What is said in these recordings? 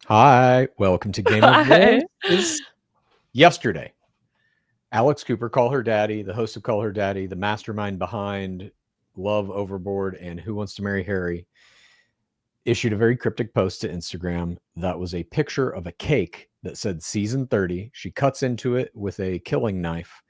Hi, welcome to Game of Hi. Roses. Yesterday, Alex Cooper, Call Her Daddy, the host of Call Her Daddy, the mastermind behind Love Overboard and Who Wants to Marry Harry, issued a very cryptic post to Instagram that was a picture of a cake that said season 30. She cuts into it with a killing knife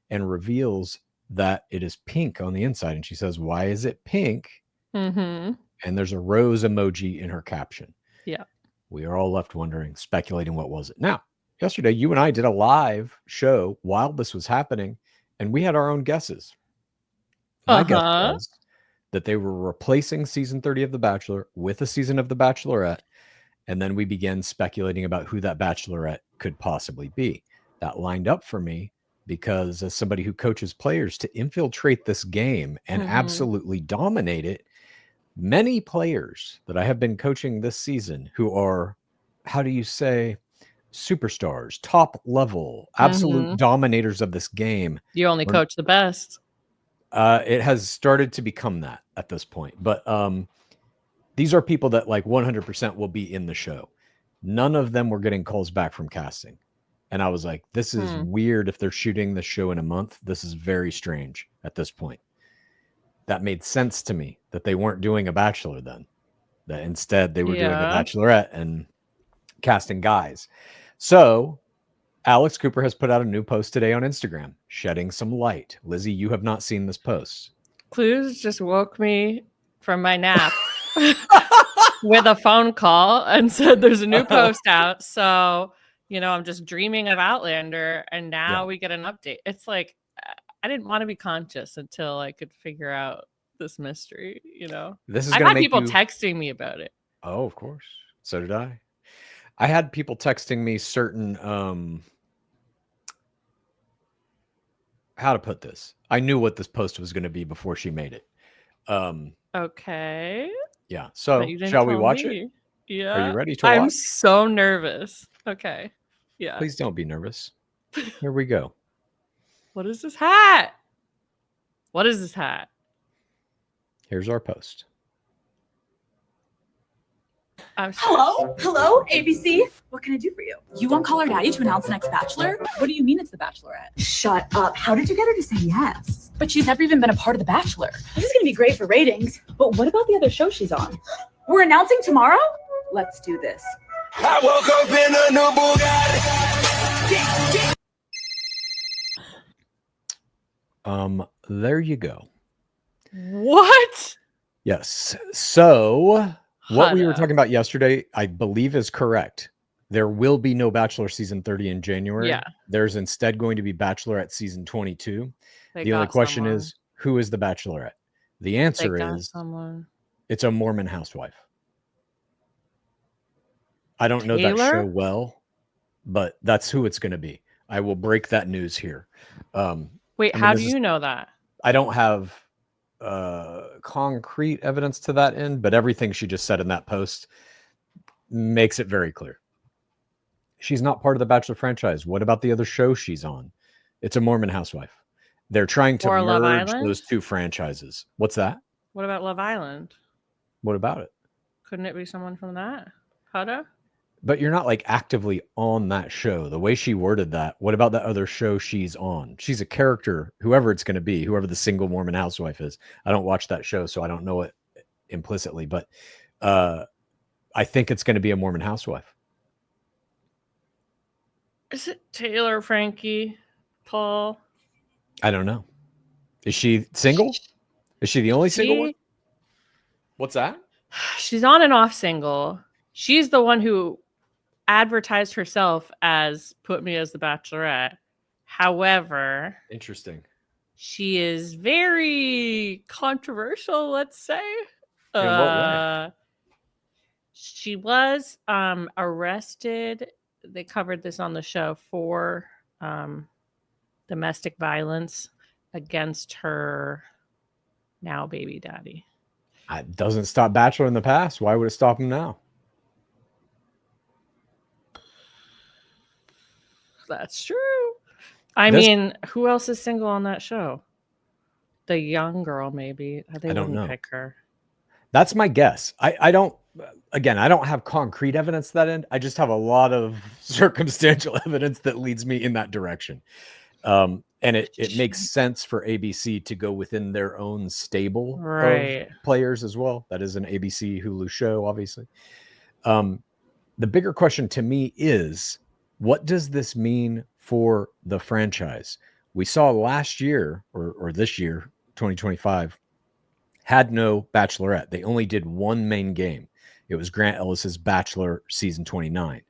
and reveals that it is pink on the inside. And she says, "Why is it pink?" Mm-hmm. And there's a rose emoji in her caption. Yeah. We are all left wondering, speculating what was it. Now, yesterday, you and I did a live show while this was happening, and we had our own guesses. My guess Uh-huh. was that they were replacing season 30 of The Bachelor with a season of The Bachelorette, and then we began speculating about who that Bachelorette could possibly be. That lined up for me because, as somebody who coaches players to infiltrate this game and Mm-hmm. absolutely dominate it, many players that I have been coaching this season who are, how do you say, superstars, top level, absolute Mm-hmm. dominators of this game. You only Or, coach the best. it has started to become that at this point. But these are people that like 100% will be in the show. None of them were getting calls back from casting. And I was like, this is Hmm. weird if they're shooting the show in a month. This is very strange at this point. That made sense to me that they weren't doing a Bachelor then, that instead they were doing a Yeah. Bachelorette and casting guys. So Alex Cooper has put out a new post today on Instagram, shedding some light. Lizzie, you have not seen this post. Clues just woke me from my nap with a phone call and said there's a new post out. So, I'm just dreaming of Outlander, and Yeah, now we get an update. It's like I didn't want to be conscious until I could figure out this mystery. this is I've going to had make people you. texting me about it. Oh, of course. So did I. I had people texting me certain. How to put this? I knew what this post was going to be before she made it. Um, Okay. yeah. But So you didn't shall we tell watch it? me. Are you Yeah. ready to I'm watch? so nervous. Okay. Yeah. Please don't be nervous. Here we go. What is this hat? What is this hat? Here's our post. I'm Hello? Hello, ABC? What can I do for you? You want Call Her Daddy to announce the next Bachelor? What do you mean it's the Bachelorette? Shut up. How did you get her to say yes? But she's never even been a part of The Bachelor. This is going to be great for ratings. But what about the other show she's on? We're announcing tomorrow? Let's do this. I woke up in a new Bugatti. There you go. What? Yes. So what we were Hada. talking about yesterday, I believe, is correct. There will be no Bachelor season 30 in January. Yeah. There's instead going to be Bachelorette season 22. They The only got question someone. is, who is the Bachelorette? The They answer got is, someone. it's a Mormon housewife. I don't know that show Taylor? well, but that's who it's going to be. I will break that news here. Wait, I mean, how do this is, you know that? I don't have concrete evidence to that end, but everything she just said in that post makes it very clear. She's not part of the Bachelor franchise. What about the other show she's on? It's a Mormon housewife. They're trying to Or Love merge Island? those two franchises. What's that? What about Love Island? What about it? Couldn't it be someone from that? Hada? But you're not like actively on that show. The way she worded that, what about that other show she's on? She's a character, whoever it's going to be, whoever the single Mormon housewife is. I don't watch that show, so I don't know it implicitly, but I think it's going to be a Mormon housewife. Is it Taylor, Frankie, Paul? I don't know. Is she single? Is she the only single one? What's that? She's on and off single. She's the one who advertised herself as put me as the Bachelorette. However, Interesting. she is very controversial, let's say. In what way? She was arrested. They covered this on the show for domestic violence against her now baby daddy. It doesn't stop Bachelor in the past. Why would it stop him now? That's true. I mean, who else is single on that show? The young girl, maybe. They I don't wouldn't know. pick her. That's my guess. I don't again, I don't have concrete evidence to that end. I just have a lot of circumstantial evidence that leads me in that direction. And it makes sense for ABC to go within their own stable Right. of players as well. That is an ABC Hulu show, obviously. The bigger question to me is, what does this mean for the franchise? We saw last year or this year, 2025, had no Bachelorette. They only did one main game. It was Grant Ellis's Bachelor season 29.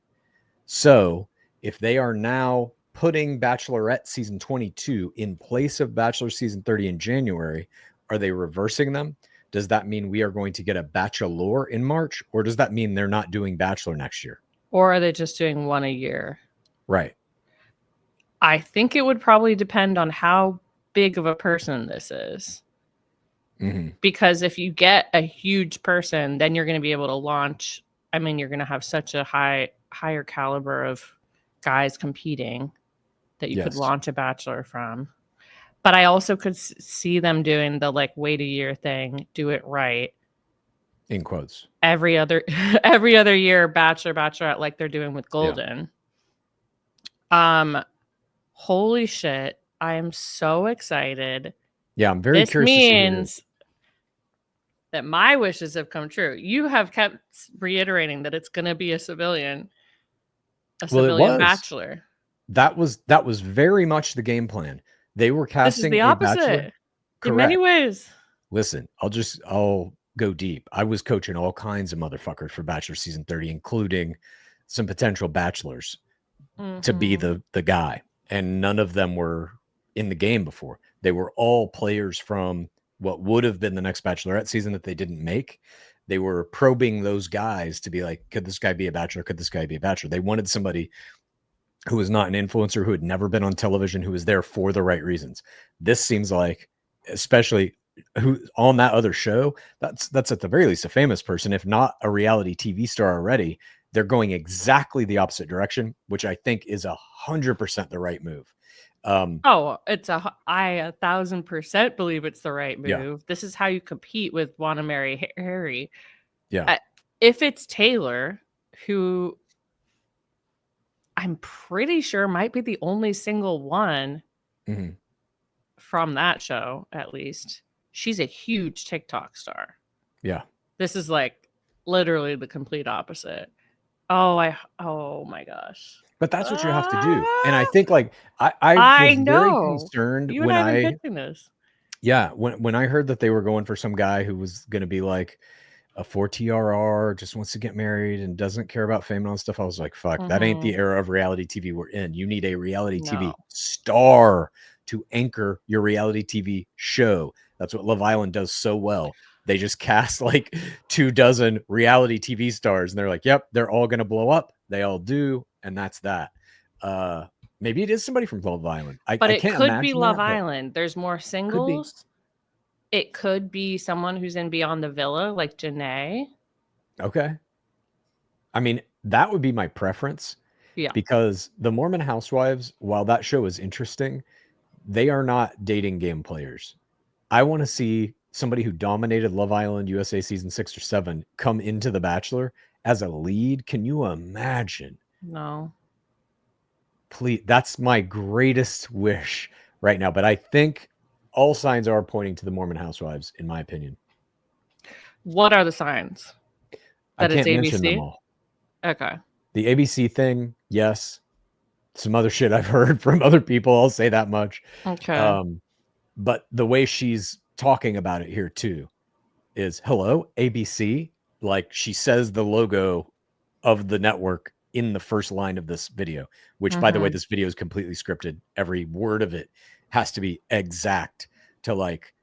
So if they are now putting Bachelorette season 22 in place of Bachelor season 30 in January, are they reversing them? Does that mean we are going to get a Bachelor in March, or does that mean they're not doing Bachelor next year? Or are they just doing one a year? Right. I think it would probably depend on how big of a person this is. Mm-hmm. Because if you get a huge person, then you're going to be able to launch. I mean, you're going to have such a higher caliber of guys competing that you could launch a Bachelor from. But I also could see them doing the like wait a year thing, do it right. In quotes. Every other year, Bachelor, Bachelorette, like they're doing with Golden. Yeah. Holy shit. I am so excited. Yeah, I'm very curious to see what it is. That my wishes have come true. You have kept reiterating that it's going to be a civilian Bachelor. That was very much the game plan. They were casting the opposite, Bachelor. In many ways. Listen, I'll go deep. I was coaching all kinds of motherfuckers for Bachelor season 30, including some potential bachelors to be the guy. And none of them were in the game before. They were all players from what would have been the next Bachelorette season that they didn't make. They were probing those guys to be like, could this guy be a Bachelor? Could this guy be a Bachelor? They wanted somebody who was not an influencer, who had never been on television, who was there for the right reasons. This seems like, especially who on that other show, that's at the very least a famous person, if not a reality TV star already. They're going exactly the opposite direction, which I think is 100% the right move. I 1,000% believe it's the right move. Yeah. This is how you compete with Want to Marry Harry. Yeah. If it's Taylor, who I'm pretty sure might be the only single one from that show, at least. She's a huge TikTok star. Yeah. This is like literally the complete opposite. Oh my gosh. But that's what you have to do. And I think like I was very concerned when I this. Yeah, when I heard that they were going for some guy who was going to be like a 4TRR, just wants to get married and doesn't care about fame and all that stuff, I was like, fuck, that ain't the era of reality TV we're in. You need a reality TV star to anchor your reality TV show. That's what Love Island does so well. They just cast like 24 reality TV stars and they're like, yep, they're all going to blow up. They all do. And that's that. Maybe it is somebody from Love Island. But it can't could be Love Island. There's more singles. It could be someone who's in Beyond the Villa, like Janae. Okay. I mean, that would be my preference. Yeah. Because the Mormon Housewives, while that show is interesting, they are not dating game players. I want to see somebody who dominated Love Island USA season 6 or 7 come into The Bachelor as a lead. Can you imagine? No. Please, that's my greatest wish right now. But I think all signs are pointing to the Mormon Housewives, in my opinion. What are the signs? That I can't mention them all. Okay. The ABC thing, yes. Some other shit I've heard from other people, I'll say that much. Okay. But the way she's talking about it here too is, hello, ABC. Like she says the logo of the network in the first line of this video, which by the way, this video is completely scripted. Every word of it has to be exact to like,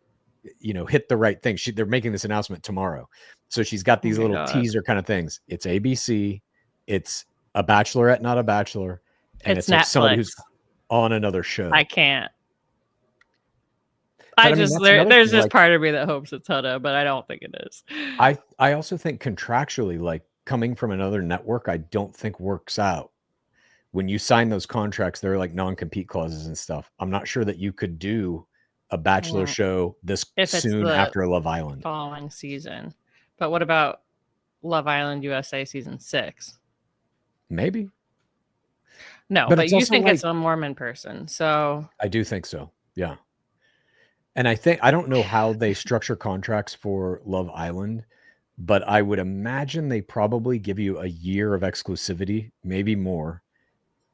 hit the right thing. They're making this announcement tomorrow. So she's got these little teaser kind of things. It's ABC. It's a Bachelorette, not a Bachelor. And it's like somebody who's on another show. I can't. There's just part of me that hopes it's Huda, but I don't think it is. I also think contractually, like coming from another network, I don't think works out. When you sign those contracts, there are like non-compete clauses and stuff. I'm not sure that you could do a Bachelor show this soon after Love Island following season. But what about Love Island USA season 6. Maybe. No, but you think it's a Mormon person, so I do think so. Yeah. And I don't know how they structure contracts for Love Island, but I would imagine they probably give you a year of exclusivity, maybe more.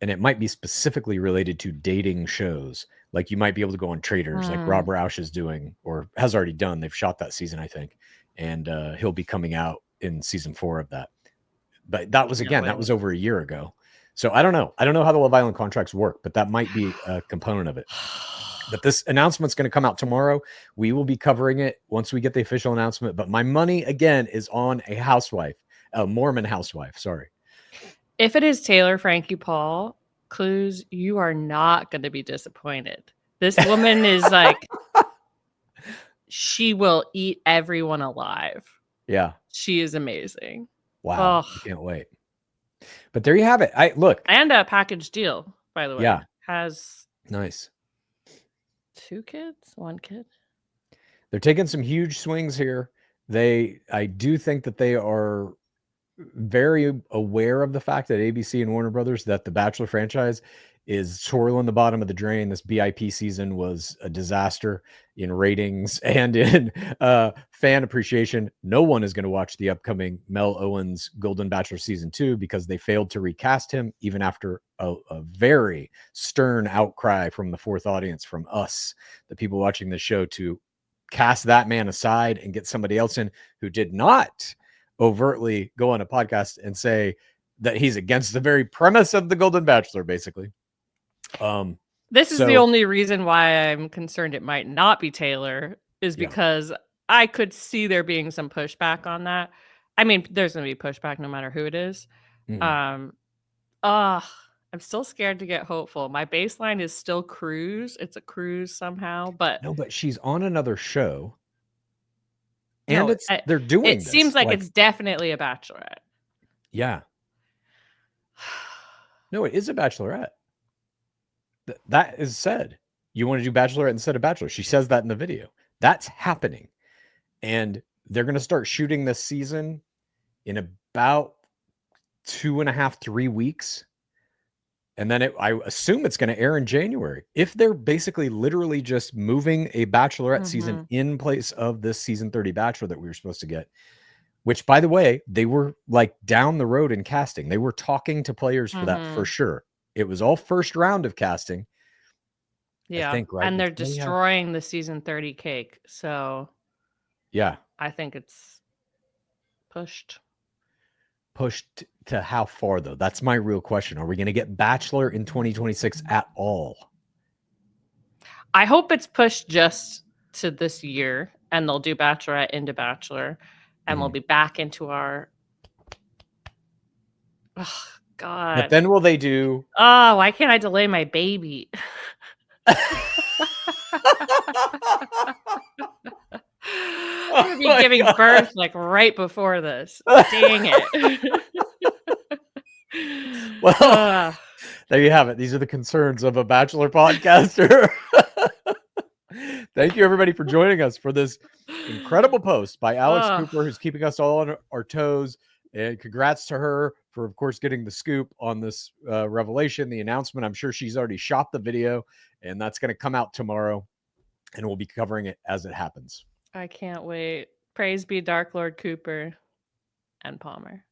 And it might be specifically related to dating shows. Like you might be able to go on Traders, like Rob Roush is doing or has already done. They've shot that season, I think. And he'll be coming out in season 4 of that. But that was, again, that was over a year ago. So I don't know. I don't know how the Love Island contracts work, but that might be a component of it. But this announcement's going to come out tomorrow. We will be covering it once we get the official announcement. But my money, again, is on a Mormon housewife. Sorry. If it is Taylor Frankie Paul, Clues, you are not going to be disappointed. This woman is like, she will eat everyone alive. Yeah. She is amazing. Wow. I can't wait. But there you have it. And a package deal, by the way. Yeah. Has nice 2 kids, 1 kid. They're taking some huge swings here. I do think that they are very aware of the fact that ABC and Warner Brothers, that the Bachelor franchise is swirling the bottom of the drain. This BIP season was a disaster in ratings and in fan appreciation. No one is going to watch the upcoming Mel Owens Golden Bachelor season 2 because they failed to recast him, even after a very stern outcry from the fourth audience, from us, the people watching the show, to cast that man aside and get somebody else in who did not overtly go on a podcast and say that he's against the very premise of the Golden Bachelor, basically. This is the only reason why I'm concerned it might not be Taylor, is because I could see there being some pushback on that. I mean, there's going to be pushback no matter who it is. I'm still scared to get hopeful. My baseline is still Cruise. It's a Cruise somehow, but no, but she's on another show. And they're doing it. It seems like it's definitely a Bachelorette. Yeah. No, it is a Bachelorette. That is said. You want to do Bachelorette instead of Bachelor. She says that in the video. That's happening. And they're going to start shooting this season in about 2.5, 3 weeks. And then I assume it's going to air in January. If they're basically literally just moving a Bachelorette season in place of this season 30 Bachelor that we were supposed to get, which, by the way, they were like down the road in casting. They were talking to players for that for sure. It was all first round of casting. Yeah. I think, right? And they're destroying the season 30 cake. So yeah, I think it's pushed. Pushed to how far, though? That's my real question. Are we going to get Bachelor in 2026 at all? I hope it's pushed just to this year, and they'll do Bachelorette into Bachelor, and we'll be back into our... Oh, God. But then will they do... Oh, why can't I delay my baby? I'm going to be giving birth like right before this. Dang it. Well, there you have it. These are the concerns of a Bachelor podcaster. Thank you, everybody, for joining us for this incredible post by Alex Cooper, who's keeping us all on our toes. And congrats to her for, of course, getting the scoop on this revelation, the announcement. I'm sure she's already shot the video, and that's going to come out tomorrow, and we'll be covering it as it happens. I can't wait. Praise be Dark Lord Cooper and Palmer.